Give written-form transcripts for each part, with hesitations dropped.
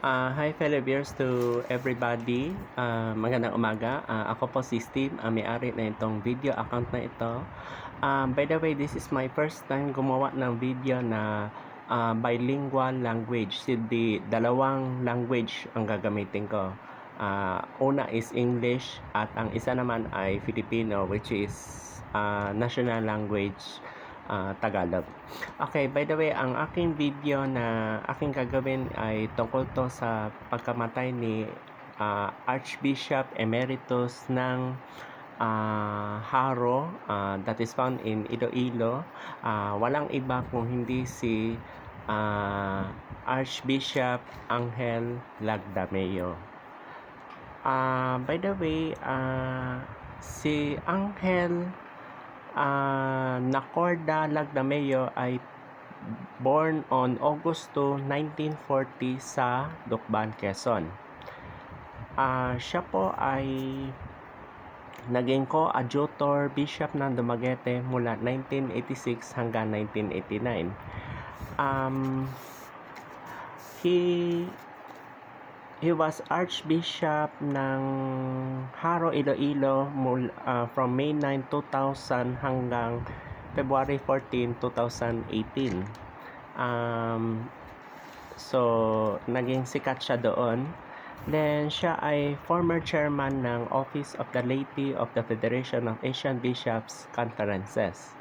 Hi fellow viewers to everybody. Magandang umaga. Ako po si Steve, may-ari na itong video account na ito. By the way, this is my first time gumawa ng video na bilingual language. Hindi dalawang language ang gagamitin ko. Una is English at ang isa naman ay Filipino, which is national language. Tagalog. Okay, by the way, ang aking video na aking gagawin ay tungkol to sa pagkamatay ni Archbishop Emeritus ng Haro, that is found in Iloilo. Walang iba kung hindi si Archbishop Angel Lagdameo. By the way, si Angel Nacorda Lagdameo ay born on August 1940 sa Lucban, Quezon. Siya po ay naging co-adjutor bishop ng Dumaguete mula 1986 hanggang 1989. He was Archbishop ng Haro, Iloilo from May 9, 2000 hanggang February 14, 2018. So, naging sikat siya doon. Then, siya ay former chairman ng Office of the Laity of the Federation of Asian Bishops Conferences.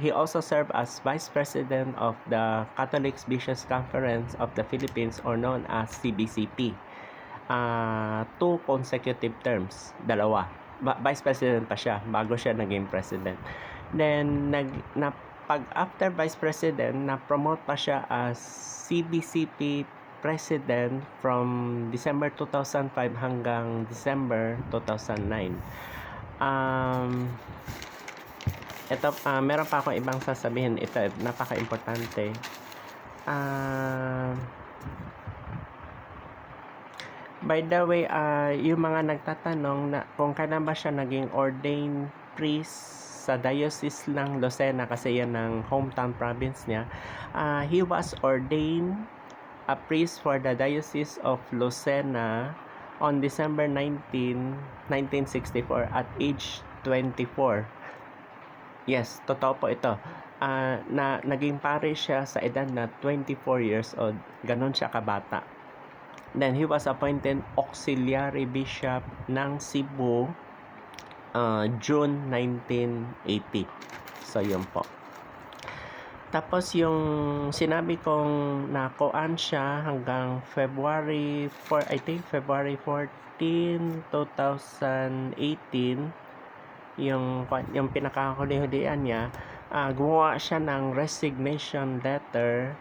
He also served as Vice President of the Catholic Bishops Conference of the Philippines, or known as CBCP. 2 consecutive terms, dalawa. Vice President pa siya bago siya naging President. Then, after Vice President, na-promote pa siya as CBCP President from December 2005 hanggang December 2009. Ito, meron pa akong ibang sasabihin. Ito, napaka-importante. By the way, yung mga nagtatanong na kung kailan ba siya naging ordained priest sa Diocese ng Lucena, kasi yan ang hometown province niya. He was ordained a priest for the Diocese of Lucena on December 19, 1964 at age 24. Yes, totoo po ito. Naging parish siya sa edad na 24 years old. Ganon siya kabata. Then, he was appointed Auxiliary Bishop ng Cebu June 1980. So, yun po. Tapos, yung sinabi kong nakuan siya hanggang February 14, 2018, yung pinakahuli-hulian niya, gumawa siya ng resignation letter.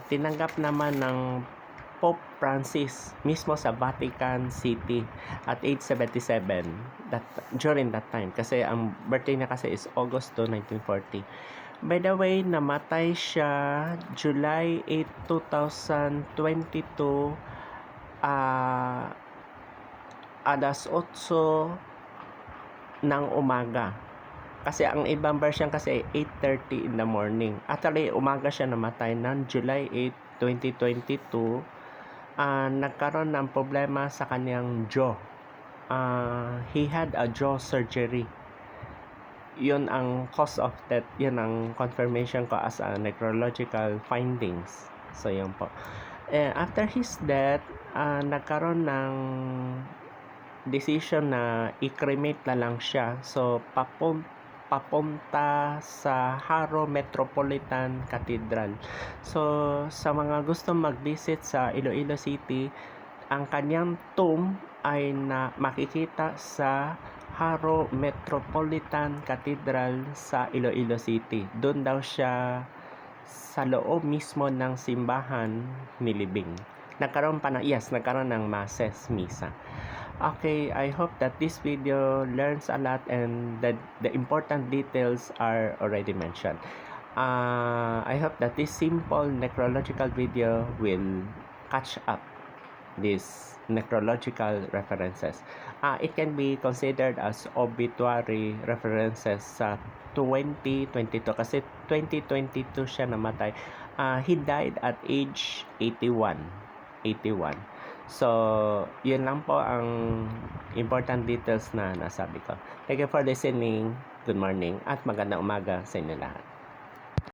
Tinanggap naman ng Pope Francis mismo sa Vatican City at age 77 during that time, kasi ang birthday niya kasi is August 2, 1940. By the way, namatay siya July 8, 2022 alas 8 ng umaga. Kasi ang ibang version kasi 8:30 in the morning. Actually, umaga siya namatay ng July 8, 2022. Nagkaroon ng problema sa kanyang jaw. He had a jaw surgery. Yun ang cause of death. Yun ang confirmation ko as a necrological findings. So, yun po. After his death, nagkaroon ng decision na i-cremate na lang siya. So, papunta sa Haro Metropolitan Cathedral. So, sa mga gusto mag-visit sa Iloilo City, ang kanyang tomb ay makikita sa Haro Metropolitan Cathedral sa Iloilo City. Doon daw siya sa loob mismo ng simbahan nilibing. Nagkaroon ng masses, misa. Okay, I hope that this video learns a lot and that the important details are already mentioned. I hope that this simple necrological video will catch up these necrological references. It can be considered as obituary references sa 2022 kasi 2022 siya namatay. He died at age 81. 81. So, yun lang po ang important details na nasabi ko. Thank you for listening. Good morning at magandang umaga sa inyo lahat.